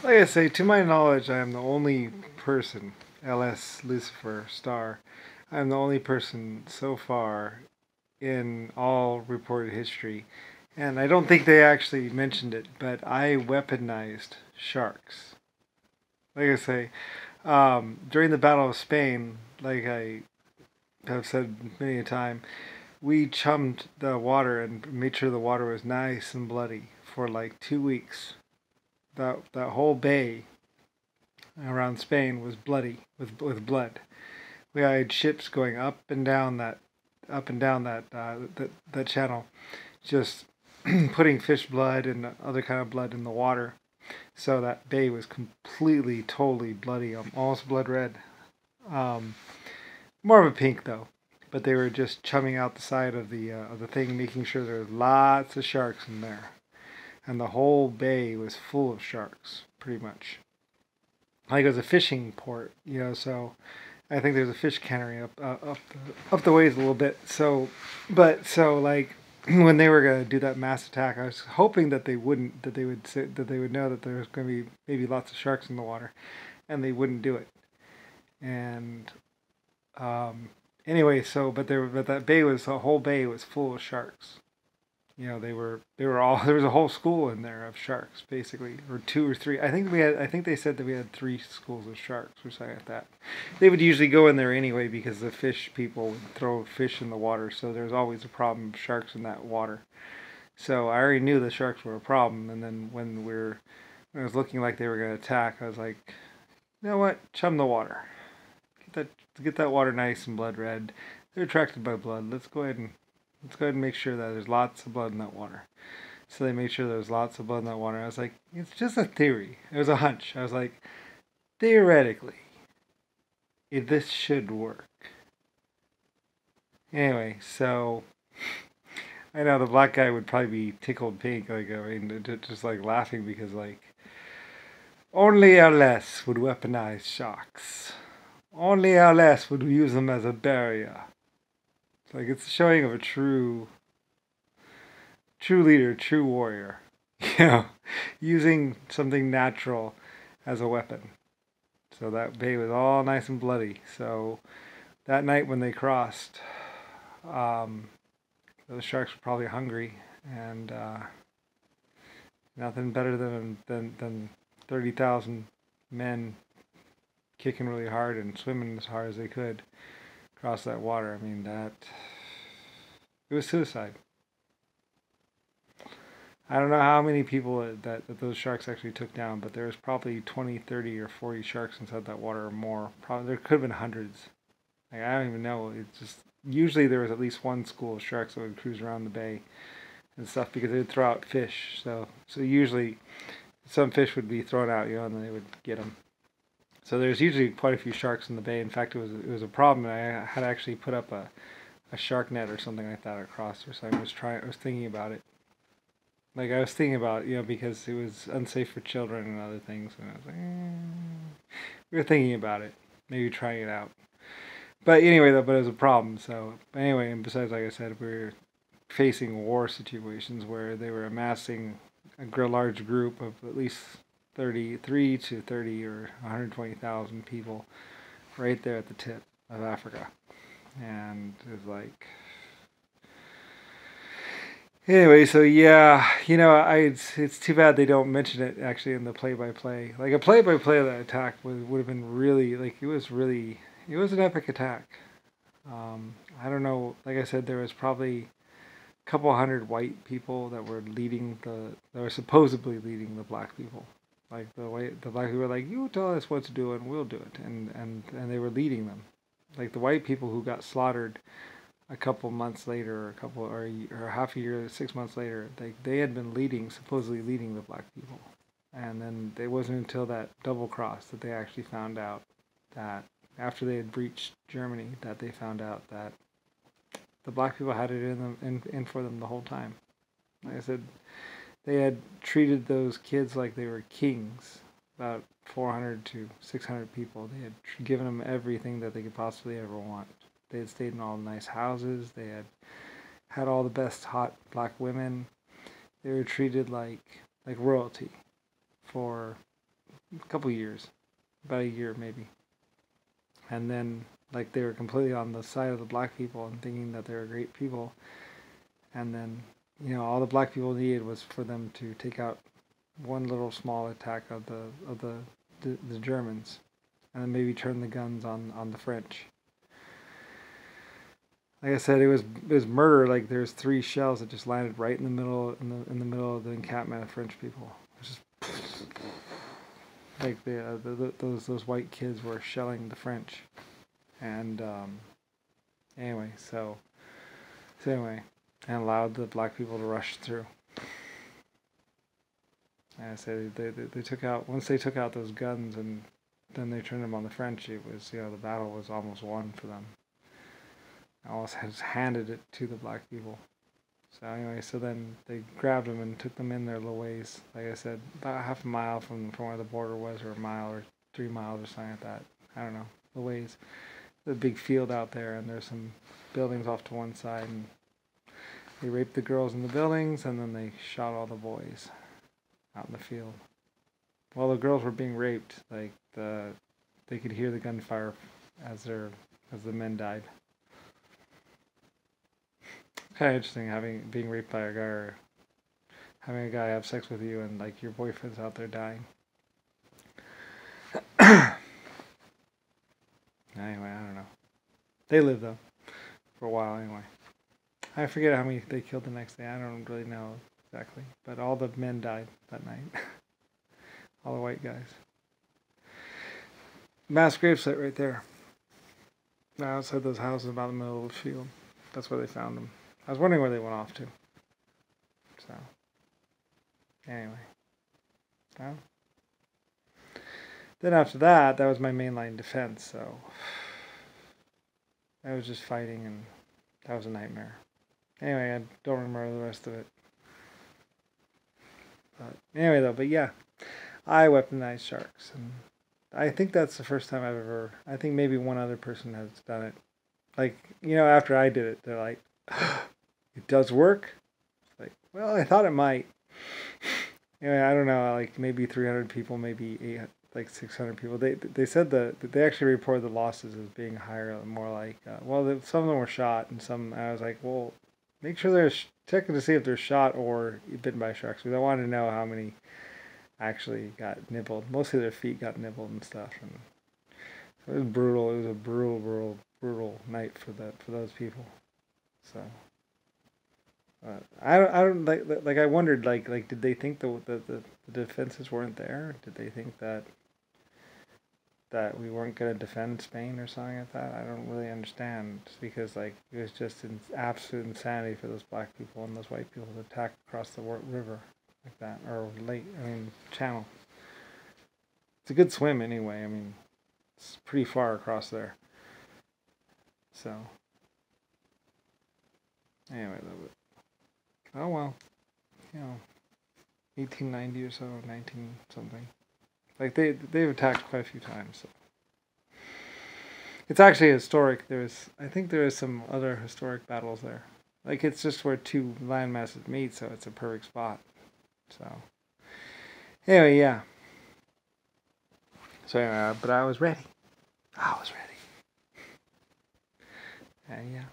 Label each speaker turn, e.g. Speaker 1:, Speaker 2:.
Speaker 1: Like I say, to my knowledge, I am the only person, LS Lucifer Star, I am the only person so far in all reported history, and I don't think they actually mentioned it, but I weaponized sharks. Like I say, during the Battle of Spain, like I have said many a time, we chummed the water and made sure the water was nice and bloody for like 2 weeks. That whole bay around Spain was bloody with blood. We had ships going up and down that channel, just putting fish blood and other kind of blood in the water. So that bay was completely, totally bloody, almost blood red. Um, More of a pink though. But they were just chumming out the side of the thing, making sure there was lots of sharks in there, and the whole bay was full of sharks, pretty much. Like it was a fishing port, So I think there's a fish cannery up the ways a little bit. So like when they were gonna do that mass attack, I was hoping that they wouldn't, that they would know that there was gonna be maybe lots of sharks in the water, and they wouldn't do it. And um, anyway, but that bay was the whole bay was full of sharks. They were all there was a whole school in there of sharks, basically, or two or three. I think they said that we had three schools of sharks or something like that. They would usually go in there anyway because the fish people would throw fish in the water, so there's always a problem of sharks in that water. So I already knew the sharks were a problem, and then when it was looking like they were going to attack, I was like, you know what, chum the water, get that water nice and blood red. They're attracted by blood. Let's go ahead and make sure that there's lots of blood in that water. So they made sure there was lots of blood in that water. I was like, it's just a theory. It was a hunch. I was like, theoretically, this should work. Anyway, so I know the black guy would probably be tickled pink, like I mean, just like laughing because like only LS would weaponize sharks. Only LS would use them as a barrier. It's like it's showing of a true leader, true warrior. You know, using something natural as a weapon. So that bay was all nice and bloody. So that night when they crossed, um, those sharks were probably hungry, and nothing better than 30,000 men kicking really hard and swimming as hard as they could across that water. I mean, it was suicide. I don't know how many people that those sharks actually took down, but there was probably 20, 30, or 40 sharks inside that water or more. Probably there could have been hundreds. Like, I don't even know. It's just usually there was at least one school of sharks that would cruise around the bay and stuff because they would throw out fish. So usually some fish would be thrown out, and then they would get them. So there's usually quite a few sharks in the bay. In fact, it was a problem. I had to actually put up a shark net or something like that across or something. I was thinking about it. Like I was thinking about, because it was unsafe for children and other things, and I was like, we were thinking about it, maybe trying it out. But anyway, though, but it was a problem. So anyway, and besides, like I said, we were facing war situations where they were amassing a large group of at least 33 to 30 or 120,000 people right there at the tip of Africa, and it was like anyway, so yeah, it's too bad they don't mention it actually in the play-by-play. Like a play-by-play of that attack would have been really like it was an epic attack. I don't know. Like I said, there was probably a couple hundred white people that were supposedly leading the black people. Like the black people were like, you tell us what to do and we'll do it, and they were leading them. Like the white people who got slaughtered a couple months later, or half a year, 6 months later, they had been supposedly leading the black people, and then it wasn't until that double cross that they actually found out that after they had breached Germany, that they found out that the black people had it in them in for them the whole time. Like I said, they had treated those kids like they were kings. About 400 to 600 people. They had given them everything that they could possibly ever want. They had stayed in all the nice houses. They had all the best hot black women. They were treated like royalty for a couple years, about a year maybe. And then, like, they were completely on the side of the black people and thinking that they were great people. And then, all the black people needed was for them to take out one little small attack of the Germans, and then maybe turn the guns on the French. Like I said, it was murder. Like, there's 3 shells that just landed right in the middle in the middle of the encampment of French people. It was just like those white kids were shelling the French, and anyway, and allowed the black people to rush through. And I say they took out, once they took out those guns and then they turned them on the French. It was, the battle was almost won for them. Almost has handed it to the black people. So anyway, so then they grabbed them and took them in their little ways. Like I said, about half a mile from where the border was, or a mile or 3 miles or something like that. I don't know, the ways. The big field out there, and there's some buildings off to one side, and they raped the girls in the buildings, and then they shot all the boys out in the field. While the girls were being raped, like they could hear the gunfire as the men died. Kind of interesting being raped by a guy, or having a guy have sex with you and like your boyfriend's out there dying. Anyway, I don't know. They lived though for a while anyway. I forget how many they killed the next day. I don't really know exactly, but all the men died that night. All the white guys. Mass gravesite right there. Outside those houses, about in the middle of the field. That's where they found them. I was wondering where they went off to. So, anyway. Well, then after that was my mainline defense, so I was just fighting, and that was a nightmare. Anyway, I don't remember the rest of it. But yeah, I weaponized sharks, and I think that's the first time I think maybe one other person has done it. Like, after I did it, they're like, it does work? It's like, well, I thought it might. Anyway, I don't know, like maybe 300 people, maybe 600 people. They said that they actually reported the losses as being higher, more like, some of them were shot, and some, I was like, well, make sure they're checking to see if they're shot or bitten by sharks, because I wanted to know how many actually got nibbled. Mostly their feet got nibbled and stuff, and so it was brutal. It was a brutal night for those people. So I don't like I wondered like did they think the defenses weren't there? Did they think that we weren't going to defend Spain or something like that? I don't really understand, because it was just absolute insanity for those black people and those white people to attack across the river like that, or channel. It's a good swim anyway. It's pretty far across there. So anyway, oh well, 1890 or so, 19 something. Like they've attacked quite a few times. So. It's actually historic. I think there is some other historic battles there. Like, it's just where 2 land masses meet, so it's a perfect spot. So anyway, yeah. So anyway, but I was ready. And yeah.